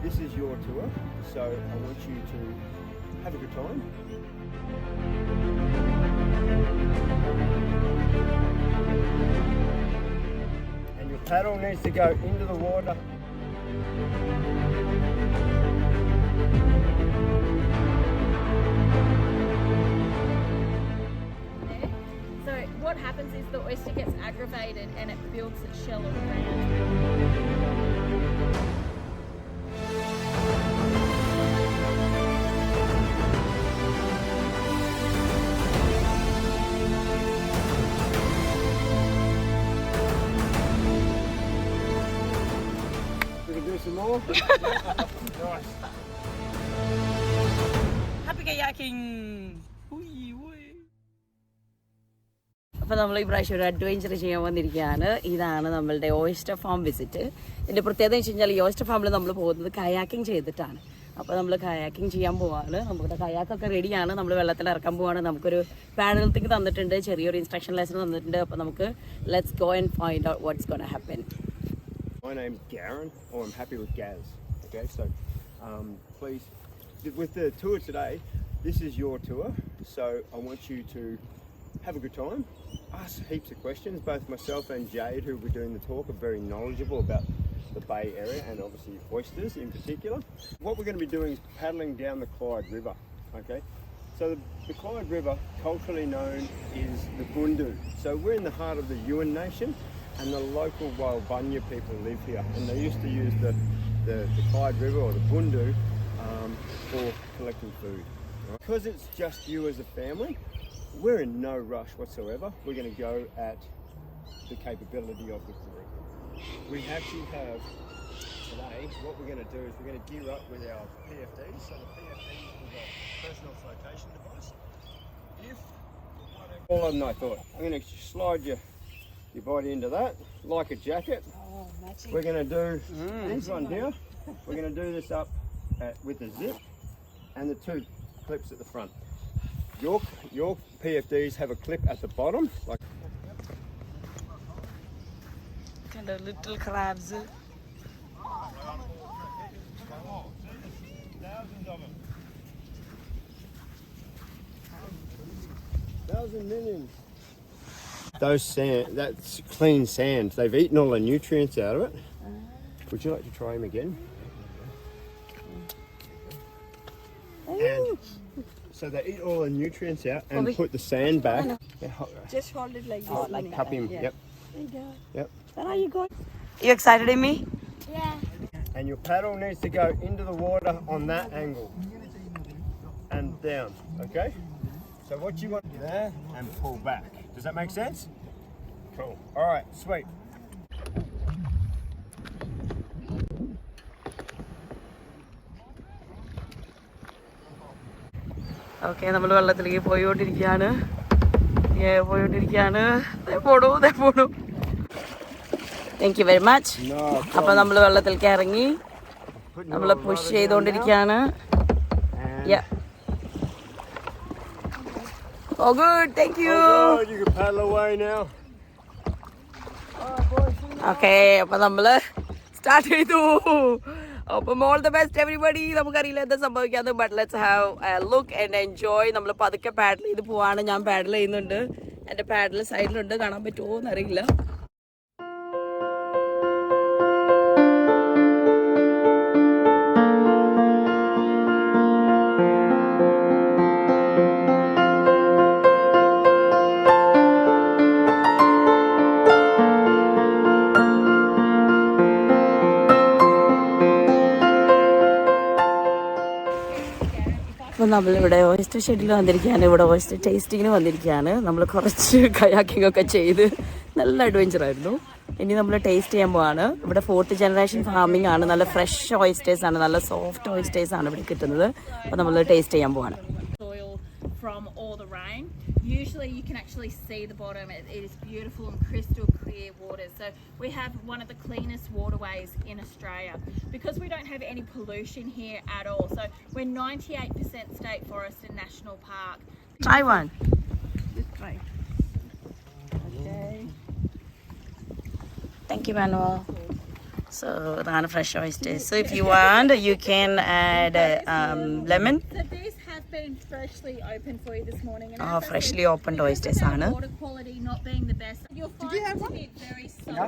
This is your tour, so I want you to have a good time. And your paddle needs to go into the water. So what happens is the oyster gets aggravated and it builds its shell on the ground. We can do some more. Nice. Happy kayaking! അപ്പോൾ നമ്മൾ ഈ പ്രാവശ്യം ഒരു adventure ചെയ്യാൻ വന്നിരിക്കുകയാണ്. ഇതാണ് നമ്മളുടെ oyster farm visit. ഇതിൻ്റെ പ്രത്യേകത എന്ന് വെച്ച് കഴിഞ്ഞാൽ ഈ ഓയിസ്റ്റർ ഫാമിൽ നമ്മൾ പോകുന്നത് കയാക്കിംഗ് ചെയ്തിട്ടാണ്. അപ്പോൾ നമ്മൾ കയാക്കിംഗ് ചെയ്യാൻ പോവാണ്. നമ്മുടെ കയാക്കൊക്കെ റെഡിയാണ്. നമ്മൾ വെള്ളത്തിൽ ഇറക്കാൻ പോവാണ്. നമുക്കൊരു പാഡലിംഗ് തന്നിട്ടുണ്ട്, ചെറിയൊരു ഇൻസ്ട്രക്ഷൻ ലെസൺ തന്നിട്ടുണ്ട്. അപ്പോൾ നമുക്ക് let's go and find out what's gonna happen. My name's Garen, or I'm happy with Gaz. Okay, so please, with the tour today, this is your tour, so I want you to have a good time, ask heaps of questions. Both myself and Jade, who will be doing the talk, are very knowledgeable about the Bay Area and obviously oysters in particular. What we're going to be doing is paddling down the Clyde River, okay? So the Clyde River, culturally known, is the Bundu. So we're in the heart of the Yuin Nation, and the local Walbunya people live here, and they used to use the Clyde River or the Bundu for collecting food. Right? Because it's just you as a family, we're in no rush whatsoever. We're going to go at the capability of the group. We actually have today, what we're going to do is we're going to gear up with our PFDs. So the PFDs is a personal flotation device. All of them I thought, I'm going to slide your body into that, like a jacket. Oh, we're going to do this one here. We're going to do this up with the zip and the two clips at the front. Your PFDs have a clip at the bottom. Like and the little crabs. Thousands of them. 1,000 millions. Those sand, that's clean sand. They've eaten all the nutrients out of it. Would you like to try them again? And so they eat all the nutrients out and put the sand back. Just hold it like this. Oh, like cup him. Yeah. Yep. There you go. Yep. Where are you going? You excited, Amy? Yeah. And your paddle needs to go into the water on that angle and down. Okay. So what you want to do there and pull back. Does that make sense? Cool. All right. Sweet. Okay, നമ്മൾ വെള്ളത്തിലേക്ക് പോയിക്കൊണ്ടിരിക്കുകയാണ്. Thank you very much. അപ്പോൾ നമ്മൾ വെള്ളത്തിലേക്ക് ഇറങ്ങി നമ്മൾ push ചെയ്തുകൊണ്ടിരിക്കുകയാണ്. Yeah. Oh good, thank you. Oh good, you can paddle away now. Okay, അപ്പോൾ നമ്മൾ സ്റ്റാർട്ട് ചെയ്തു. അപ്പം all the best everybody. നമുക്കറിയില്ല എന്താ സംഭവിക്കാതെ, but let's have a look and enjoy. നമ്മൾ പതുക്കെ പാഡൽ ചെയ്ത് പോവാണ്. ഞാൻ പാഡൽ ചെയ്യുന്നുണ്ട്. എൻ്റെ പാഡൽ സൈഡിലുണ്ട്, കാണാൻ പറ്റുമോ എന്നറിയില്ല. അപ്പോൾ നമ്മളിവിടെ ഓയിസ്റ്റർ ഷെഡിൽ വന്നിരിക്കുകയാണ്. ഇവിടെ ഓയിസ്റ്റർ ടേസ്റ്റിങ്ങിന് വന്നിരിക്കുകയാണ്. നമ്മൾ കുറച്ച് കയാക്കിംഗ് ഒക്കെ ചെയ്ത് നല്ല അഡ്വഞ്ചർ ആയിരുന്നു. ഇനി നമ്മൾ ടേസ്റ്റ് ചെയ്യാൻ പോവാണ്. ഇവിടെ 4th ജനറേഷൻ ഫാമിംഗ് ആണ്. നല്ല ഫ്രഷ് ഓയിസ്റ്റേഴ്സ് ആണ്, നല്ല സോഫ്റ്റ് ഓയിസ്റ്റേഴ്സ് ആണ് ഇവിടെ കിട്ടുന്നത്. അപ്പോൾ നമ്മൾ ടേസ്റ്റ് ചെയ്യാൻ പോവാണ്. From all the rain, usually you can actually see the bottom. It is beautiful and crystal clear water. So we have one of the cleanest waterways in Australia because we don't have any pollution here at all. So we're 98% state forest and national park. Try one. Just try. Okay. Thank you, Manuel. So that's fresh oysters. So if you want, you can add lemon. So these have been freshly opened for you this morning. And Oh, as I freshly said, opened because oysters of our ആണ്. water quality not being the best, you'll find them to be very salty.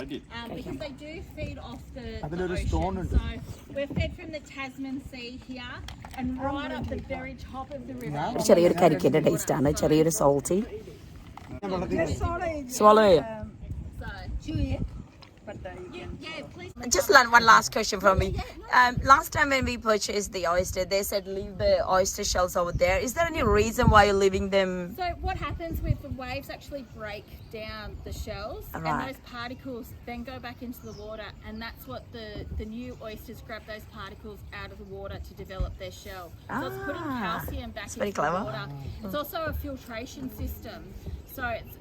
I did. Because they do feed off the അതിലൊരു ocean. stone ഉണ്ട്. So we're fed from the Tasman Sea here and right up the very top of the river. ചെറിയൊരു കരിക്കിന്റെ taste ആണ്, ചെറിയൊരു salty. Swallow it. So, yeah, please. Just one last question from me. Last time when we purchased the oyster, they said leave the oyster shells over there. Is there any reason why you're leaving them? So what happens with the waves actually break down the shells and Right. those particles then go back into the water, and that's what the new oysters grab those particles out of the water to develop their shell. So it's putting calcium back very into clever. the water. It's also a filtration system. So it's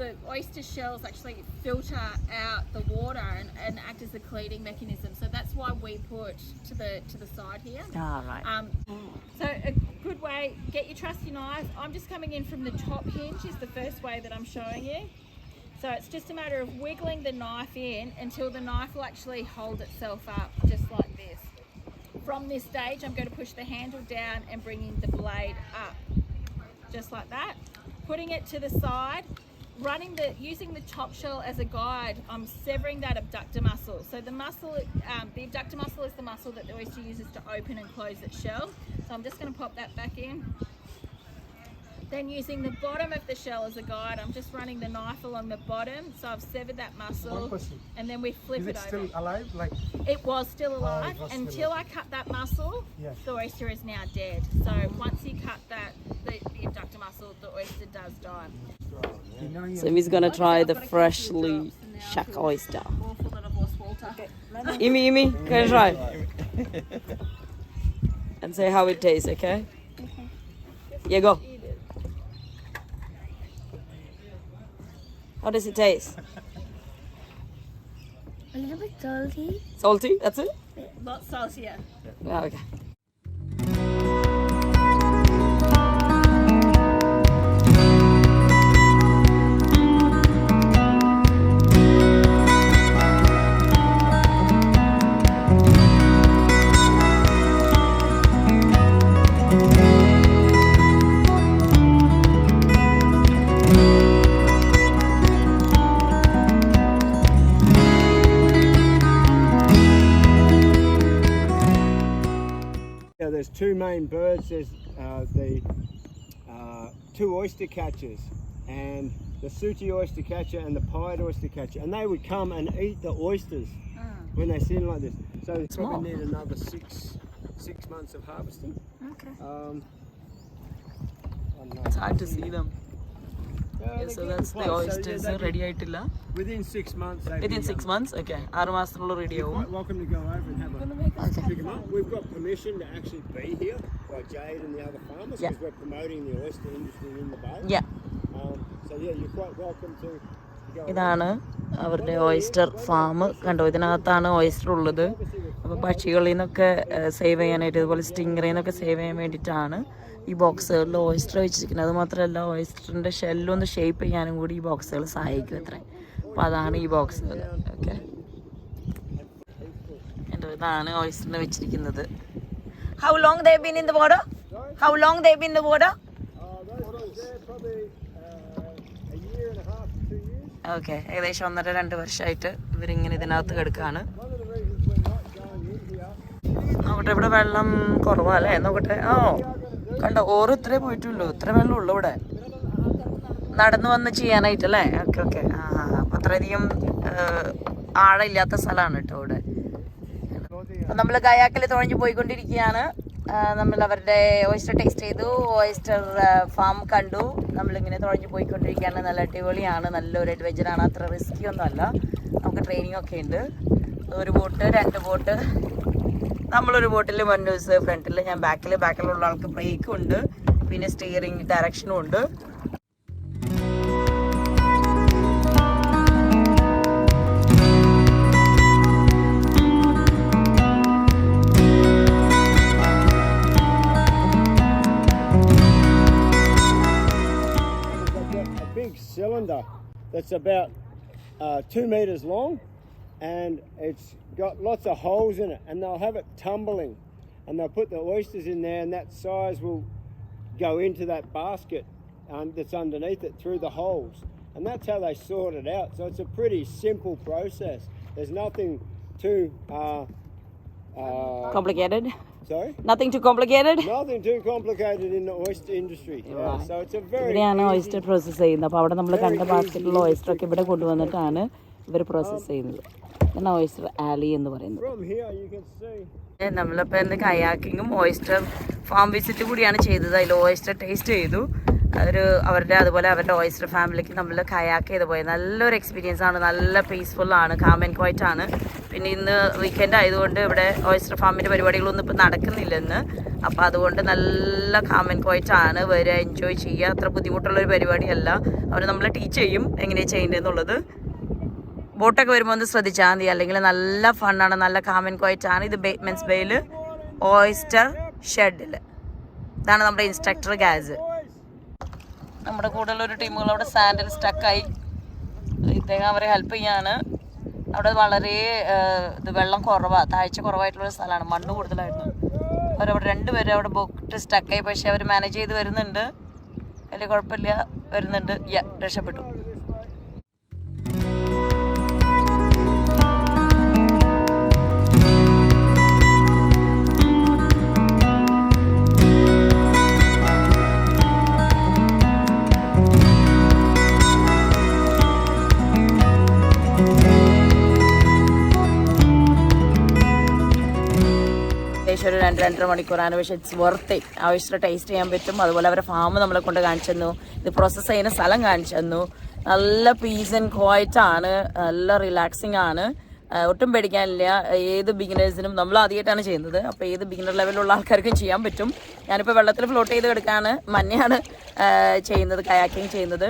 the oyster shells actually filter out the water and act as the cleaning mechanism. So that's why we put to the side here. Ah, right. So a good way, get your trusty knife. I'm just coming in from the top hinge is the first way that I'm showing you. So it's just a matter of wiggling the knife in until the knife will actually hold itself up just like this. From this stage, I'm going to push the handle down and bringing the blade up just like that. Putting it to the side, using the top shell as a guide, I'm severing that abductor muscle. So the abductor muscle is the muscle that the oyster uses to open and close its shell. So I'm just going to pop that back in. Then using the bottom of the shell as a guide, I'm just running the knife along the bottom. So I've severed that muscle. One question. And then we flip Is it it over. still alive? Like, It was still alive was still until I cut that muscle. Yes. The oyster is now dead. So once you cut the abductor muscle, the oyster does die. So he's gonna try the freshly shuck oyster. Awful little boss Walter. Imi, can you try? And say how it tastes, okay? Yeah, go. How does it taste? A little bit salty. Salty? That's it? Lot saltier. Yeah, okay. There's two main birds. There's the two oyster catchers, and the sooty oyster catcher and the pied oyster catcher, and they would come and eat the oysters when they sit in like this. So it's Small. probably need another six months of harvesting. Okay. I don't know. It's hard to see them. Yeah, Okay, they so get that's the close. So, oysters they'd be ready ആയിട്ടില്ല. Within 6 months. they'd Within be, 6 months? Okay. 6 മാസത്തിനുള്ള ready You're ആവും. quite welcome to go over and have a pick 'em up. We've got permission to actually be here by Jade and the other farmers because Yeah. we're promoting the oyster industry in the bay. Yeah. So yeah, you're quite welcome to go. ഇതാണ് അവരുടെ oyster farm. കണ്ടോ, ഇതിനകത്താണ് oyster ഉള്ളത്. അപ്പോൾ പക്ഷികളിൽ നിന്നൊക്കെ save ചെയ്യാനായിട്ട്, ഇതുപോലെ സ്റ്റിംഗറിൽ നിന്നൊക്കെ സേവ് ചെയ്യാൻ വേണ്ടിയിട്ടാണ് ഈ ബോക്സുകളിൽ ഓയിസ്റ്റർ വെച്ചിരിക്കുന്നത്. അത് മാത്രമല്ല ഓയിസ്റ്ററിൻ്റെ ഷെല്ലൊന്ന് ഷേപ്പ് ചെയ്യാനും കൂടി ഈ ബോക്സുകൾ സഹായിക്കും അത്രേ. അപ്പോൾ അതാണ് ഈ ബോക്സുകൾ. ഓക്കെ, കണ്ടോ, ഇതാണ് ഓയിസ്റ്ററിന് വെച്ചിരിക്കുന്നത്. How long they've been in the water? How long they've been in the water? Those there probably a year and a half to 2 years. Okay, ഏകദേശം 1.5-2 വർഷമായിട്ട് ഇവരിങ്ങനെ ഇതിനകത്ത് കിടക്കുകയാണ്. One of the reasons we're not going in here. നോക്കട്ടെ, ഇവിടെ വെള്ളം കുറവല്ലേ, നോക്കട്ടെ. കണ്ടോ, ഓരോ ഇത്രേ പോയിട്ടുള്ളൂ, ഇത്ര വെള്ളം ഉള്ളു ഇവിടെ. നടന്നു വന്ന് ചെയ്യാനായിട്ടല്ലേ? Okay okay. അപ്പം അത്രയധികം ആഴമില്ലാത്ത സ്ഥലമാണ് കേട്ടോ ഇവിടെ. അപ്പം നമ്മൾ കയാക്കിൽ തുഴഞ്ഞു പോയിക്കൊണ്ടിരിക്കുകയാണ്. നമ്മൾ അവരുടെ ഓയിസ്റ്റർ ടേസ്റ്റ് ചെയ്തു, ഓയിസ്റ്റർ ഫാം കണ്ടു. നമ്മളിങ്ങനെ തുഴഞ്ഞു പോയിക്കൊണ്ടിരിക്കുകയാണ്. നല്ല അടിപൊളിയാണ്, നല്ലൊരു അഡ്വഞ്ചറാണ്. അത്ര റിസ്കി ഒന്നും അല്ല, നമുക്ക് ട്രെയിനിങ് ഒക്കെ ഉണ്ട്. ഒരു ബോട്ട്, 2 ബോട്ട്. നമ്മളൊരു ബോട്ടിൽ മന്നൂസ് ഫ്രണ്ടിൽ, ഞാൻ ബാക്കിലുള്ള ആൾക്ക് ബ്രേക്കും ഉണ്ട്, പിന്നെ സ്റ്റിയറിംഗ് ഡയറക്ഷനും ഉണ്ട്. A big cylinder that's about 2 meters long, and it's got lots of holes in it, and they'll have it tumbling, and they'll put the oysters in there, and that size will go into that basket that's underneath it through the holes, and that's how they sort it out. So it's a pretty simple process. There's nothing too Complicated? sorry, Nothing too complicated? nothing too complicated in the oyster industry. Yeah, so it's a very ഇവിടെയാണ് easy, oyster process ചെയ്യുന്നത്. അപ്പോൾ അവിടെ നമ്മൾ കണ്ട ബാസ്ക്കറ്റിലുള്ള oyster ഒക്കെ ഇവിടെ കൊണ്ടുവന്നിട്ടാണ് ഇവർ process ചെയ്യുന്നത്. ഇതാണ് ഓയിസ്റ്റർ ആലി എന്ന് പറയുന്നത്. from here you can see. നമ്മളിപ്പോൾ ഇന്ന് കയാക്കിങ്ങും ഓയിസ്റ്റർ ഫാം വിസിറ്റ് കൂടിയാണ് ചെയ്തത്. അതിൽ ഓയിസ്റ്റർ ടേസ്റ്റ് ചെയ്തു. അതുപോലെ അവരുടെ ഓയിസ്റ്റർ ഫാമിലിക്ക് നമ്മൾ കയാക്ക് ചെയ്ത് പോയത് നല്ലൊരു എക്സ്പീരിയൻസ് ആണ്. നല്ല പീസ്ഫുള്ളാണ്, കാം ആൻഡ് ക്വയറ്റ് ആണ്. പിന്നെ ഇന്ന് വീക്കെൻഡ് ആയതുകൊണ്ട് ഇവിടെ ഓയിസ്റ്റർ ഫാമിൻ്റെ പരിപാടികളൊന്നും ഇപ്പോൾ നടക്കുന്നില്ല ഇന്ന്. അപ്പോൾ അതുകൊണ്ട് നല്ല കാം ആൻഡ് ക്വയറ്റ് ആണ്. വരിക, എൻജോയ് ചെയ്യുക. അത്ര ബുദ്ധിമുട്ടുള്ളൊരു പരിപാടിയല്ല. അവർ നമ്മളെ ടീച്ച് ചെയ്യും എങ്ങനെയാണ് ചെയ്യേണ്ടതെന്നുള്ളത്. ബോട്ടൊക്കെ വരുമ്പോൾ ഒന്ന് ശ്രദ്ധിച്ചാൽ മതി, അല്ലെങ്കിൽ നല്ല ഫണ്ണാണ്, നല്ല കാം ആൻഡ് ക്വയറ്റ് ആണ്. ഇത് ബേറ്റ്മെൻസ് ബേയിൽ ഓയിസ്റ്റർ ഷെഡിൽ. ഇതാണ് നമ്മുടെ ഇൻസ്ട്രക്ടർ ഗാസ്. നമ്മുടെ കൂടെയുള്ളൊരു ടീമുകൾ അവിടെ സാൻഡിൽ സ്റ്റക്കായി. ഇദ്ദേഹം അവരെ ഹെൽപ്പ് ചെയ്യാണ്. അവിടെ വളരെ വെള്ളം കുറവാണ്, താഴ്ച കുറവായിട്ടുള്ളൊരു സ്ഥലമാണ്, മണ്ണ് കൂടുതലായിരുന്നു. അവരവിടെ രണ്ടുപേരും അവിടെ ബോട്ട് സ്റ്റക്കായി. പക്ഷേ അവർ മാനേജ് ചെയ്ത് വരുന്നുണ്ട്, വലിയ കുഴപ്പമില്ല, വരുന്നുണ്ട്. രക്ഷപ്പെട്ടു. ഒരു 2-2.5 മണിക്കൂറാണ്. പക്ഷേ ഇറ്റ്സ് വർത്ത് ഇറ്റ്. ആവശ്യമുള്ള ടേസ്റ്റ് ചെയ്യാൻ പറ്റും. അതുപോലെ അവരുടെ ഫാം നമ്മളെ കൊണ്ട് കാണിച്ചു തന്നു, ഇത് പ്രോസസ്സ് ചെയ്യുന്ന സ്ഥലം കാണിച്ചു തന്നു. നല്ല പീസ് ആൻഡ് ക്വയറ്റ് ആണ്, നല്ല റിലാക്സിങ് ആണ്, ഒട്ടും പേടിക്കാനില്ല. ഏത് ബിഗിനേഴ്സിനും, നമ്മൾ ആദ്യമായിട്ടാണ് ചെയ്യുന്നത്, അപ്പോൾ ഏത് ബിഗിനർ ലെവലിലുള്ള ആൾക്കാർക്കും ചെയ്യാൻ പറ്റും. ഞാനിപ്പോൾ വെള്ളത്തിൽ ഫ്ലോട്ട് ചെയ്ത് കിടക്കുകയാണ്. മഞ്ഞയാണ് ചെയ്യുന്നത്, കയാക്കിങ് ചെയ്യുന്നത്.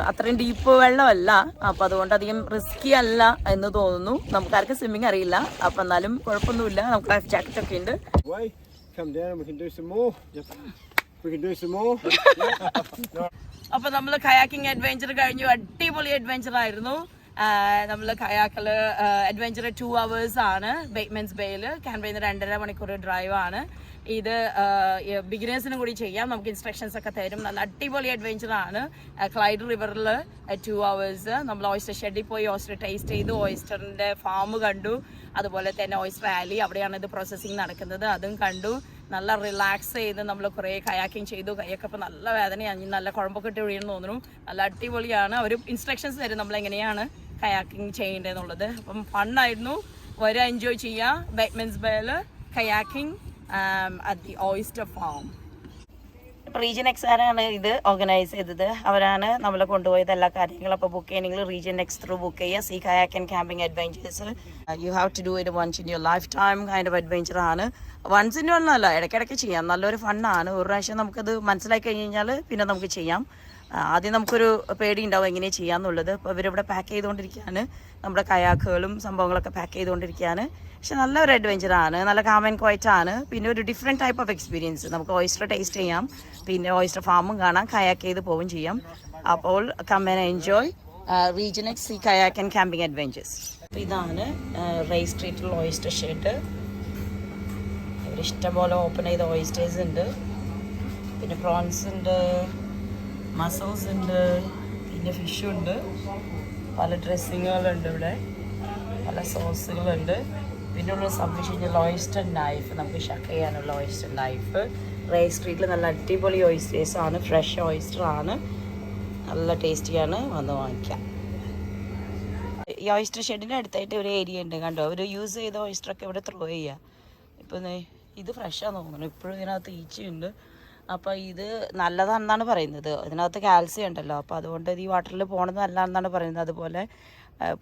അത്രയും ഡീപ്പ് വെള്ളമല്ല, അപ്പോൾ അതുകൊണ്ട് അധികം റിസ്കി അല്ല എന്ന് തോന്നുന്നു. നമുക്കാർക്കും സ്വിമ്മിങ് അറിയില്ല, അപ്പോൾ എന്നാലും കുഴപ്പമൊന്നുമില്ല. നമുക്ക് ലൈഫ് ജാക്കറ്റ് ഒക്കെ ഉണ്ട്. അപ്പോൾ നമ്മൾ കയാക്കിങ് അഡ്വെഞ്ചർ കഴിഞ്ഞു. അടിപൊളി അഡ്വെഞ്ചർ ആയിരുന്നു. നമ്മൾ കയാക്കിൽ അഡ്വെഞ്ചർ 2 hours ആണ്. ബേറ്റ്മെൻസ് ബേയിൽ ക്യാൻബറയിൽ നിന്ന് 2.5 മണിക്കൂർ ഡ്രൈവ് ആണ്. ഇത് ബിഗിനേഴ്സിനും കൂടി ചെയ്യാം. നമുക്ക് ഇൻസ്ട്രക്ഷൻസ് ഒക്കെ തരും. നല്ല അടിപൊളി അഡ്വെഞ്ചർ ആണ്. ക്ലൈഡ് റിവറിൽ 2 hours നമ്മൾ ഓയിസ്റ്റർ ഷെഡിൽ പോയി ഓയിസ്റ്റർ ടേസ്റ്റ് ചെയ്തു, ഓയിസ്റ്ററിൻ്റെ ഫാം കണ്ടു. അതുപോലെ തന്നെ ഓയിസ്റ്റർ ആലി, അവിടെയാണ് ഇത് പ്രോസസ്സിങ് നടക്കുന്നത്, അതും കണ്ടു. നല്ല റിലാക്സ് ചെയ്ത് നമ്മൾ കുറേ കയാക്കിങ് ചെയ്തു. കൈയൊക്കെ ഇപ്പോൾ നല്ല വേദനയാണ്, നല്ല കുഴമ്പൊക്കെ ഇട്ട് വീഴുന്നു തോന്നുന്നു. നല്ല അടിപൊളിയാണ്. അവർ ഇൻസ്ട്രക്ഷൻസ് തരും നമ്മളെങ്ങനെയാണ് കയാക്കിങ് ചെയ്യേണ്ടതെന്നുള്ളത്. അപ്പം ഫണ്ണായിരുന്നു. വരെ എൻജോയ് ചെയ്യുക. ബേറ്റ്മെൻസ് ബേയിൽ kayaking at the oyster farm. Region എക്സാരാണ് ഇത് ഓർഗനൈസ് ചെയ്തത്. അവരാണ് നമ്മളെ കൊണ്ടുപോയത് എല്ലാ കാര്യങ്ങളും. അപ്പോൾ ബുക്ക് ചെയ്യണമെങ്കിൽ റീജിയൻ എക്സ് ത്രൂ ബുക്ക് ചെയ്യുക. Sea kayak and camping adventures. You have to do it once in your life time kind of adventure ആണ്. വൺസ് ഇൻ വണ്ണല്ല, ഇടയ്ക്കിടയ്ക്ക് ചെയ്യാം. നല്ലൊരു ഫണ്ണാണ്. ഒരു പ്രാവശ്യം നമുക്കത് മനസ്സിലാക്കി കഴിഞ്ഞ് കഴിഞ്ഞാൽ പിന്നെ നമുക്ക് ചെയ്യാം. ആദ്യം നമുക്കൊരു പേടി ഉണ്ടാവും എങ്ങനെ ചെയ്യാമെന്നുള്ളത്. അപ്പോൾ ഇവരിവിടെ പാക്ക് ചെയ്തുകൊണ്ടിരിക്കുകയാണ്, നമ്മുടെ കയാക്കുകളും സംഭവങ്ങളൊക്കെ പാക്ക് ചെയ്തുകൊണ്ടിരിക്കുകയാണ്. പക്ഷെ നല്ലൊരു അഡ്വെഞ്ചറാണ്, നല്ല കാം ആൻഡ് ക്വയറ്റ് ആണ്. പിന്നെ ഒരു ഡിഫറെൻറ്റ് ടൈപ്പ് ഓഫ് എക്സ്പീരിയൻസ്. നമുക്ക് ഓയിസ്റ്റർ ടേസ്റ്റ് ചെയ്യാം, പിന്നെ ഓയിസ്റ്റർ ഫാമും കാണാം, കയാക്ക് ചെയ്ത് പോവുകയും ചെയ്യാം. അപ്പോൾ come and enjoy region X sea kayak and camping adventures. അപ്പോൾ ഇതാണ് റേ സ്ട്രീറ്റിലുള്ള ഓയിസ്റ്റർ ഷെഡ്. ഇഷ്ടംപോലെ ഓപ്പൺ ചെയ്ത ഓയിസ്റ്റേഴ്സ് ഉണ്ട്. പിന്നെ പ്രോൺസ് ഉണ്ട്, മസൽസ് ഉണ്ട്, പിന്നെ ഫിഷുണ്ട്. പല ഡ്രസ്സിങ്ങുകളുണ്ട് ഇവിടെ, പല സോസുകളുണ്ട്. പിന്നെ ഉള്ള സംരക്ഷിച്ച ഓയിസ്റ്റർ നൈഫ്, നമുക്ക് ഷക്ക് ചെയ്യാനുള്ള ഓയിസ്റ്റർ നൈഫ്. റേ സ്ട്രീറ്റിൽ നല്ല അടിപൊളി ഓയിസ്റ്റേഴ്സാണ്, ഫ്രഷ് ഓയിസ്റ്റർ ആണ്, നല്ല ടേസ്റ്റിയാണ്. വന്ന് വാങ്ങിക്കാം. ഈ ഓയിസ്റ്റർ ഷെഡിൻ്റെ അടുത്തായിട്ട് ഒരു ഏരിയ ഉണ്ട്, കണ്ടോ? ഒരു യൂസ് ചെയ്ത ഓയിസ്റ്ററൊക്കെ ഇവിടെ ത്രോ ചെയ്യുക. ഇപ്പം ഇത് ഫ്രഷാന്ന് തോന്നുന്നു. ഇപ്പോഴും ഇതിനകത്ത് ഈച്ചയുണ്ട്. അപ്പോൾ ഇത് നല്ലതാണെന്നാണ് പറയുന്നത്. ഇതിനകത്ത് കാൽസ്യം ഉണ്ടല്ലോ, അപ്പോൾ അതുകൊണ്ട് ഇത് ഈ വാട്ടറിൽ പോകണത് നല്ലതാണെന്നാണ് പറയുന്നത്. അതുപോലെ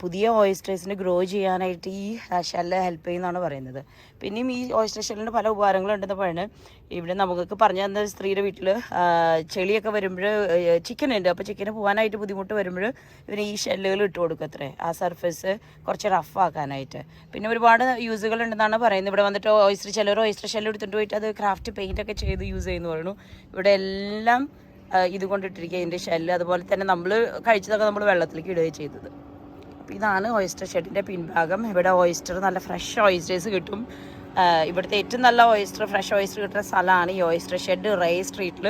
പുതിയ ഓയിസ്റ്റേഴ്സിന് ഗ്രോ ചെയ്യാനായിട്ട് ഈ ഷെല്ല് ഹെൽപ്പ് ചെയ്യുന്നതാണ് പറയുന്നത്. പിന്നെയും ഈ ഓയിസ്റ്റർ ഷെല്ലിന് പല ഉപകാരങ്ങളുണ്ടെന്ന് പറയുന്നത്. ഇവിടെ നമുക്ക് പറഞ്ഞു തന്ന സ്ത്രീയുടെ വീട്ടിൽ ചെളിയൊക്കെ വരുമ്പോൾ ചിക്കൻ ഉണ്ട്. അപ്പോൾ ചിക്കന് പോകാനായിട്ട് ബുദ്ധിമുട്ട് വരുമ്പോൾ ഇവന് ഈ ഷെല്ലുകൾ ഇട്ട് കൊടുക്കും അത്രേ, ആ സർഫേസ് കുറച്ച് റഫാക്കാനായിട്ട്. പിന്നെ ഒരുപാട് യൂസുകൾ ഉണ്ടെന്നാണ് പറയുന്നത്. ഇവിടെ വന്നിട്ട് ചിലർ ഓയിസ്റ്റർ ഷെല്ല് എടുത്തിട്ട് പോയിട്ട് അത് ക്രാഫ്റ്റ് പെയിൻ്റൊക്കെ ചെയ്ത് യൂസ് ചെയ്യുന്നു പറയുന്നു. ഇവിടെ എല്ലാം ഇതുകൊണ്ടിട്ടിരിക്കുക ഇതിൻ്റെ ഷെല്ല്. അതുപോലെ തന്നെ നമ്മൾ കഴിച്ചതൊക്കെ നമ്മൾ വെള്ളത്തിലേക്ക് ഇടുകയും ചെയ്തത്. അപ്പോൾ ഇതാണ് ഓയിസ്റ്റർ ഷെഡിൻ്റെ പിൻഭാഗം. ഇവിടെ ഓയിസ്റ്റർ നല്ല ഫ്രഷ് ഓയിസ്റ്റേഴ്സ് കിട്ടും. ഇവിടുത്തെ ഏറ്റവും നല്ല ഓയിസ്റ്റർ ഫ്രഷ് ഓയിസ്റ്റർ കിട്ടുന്ന സ്ഥലമാണ് ഈ ഓയിസ്റ്റർ ഷെഡ് റേ സ്ട്രീറ്റിൽ.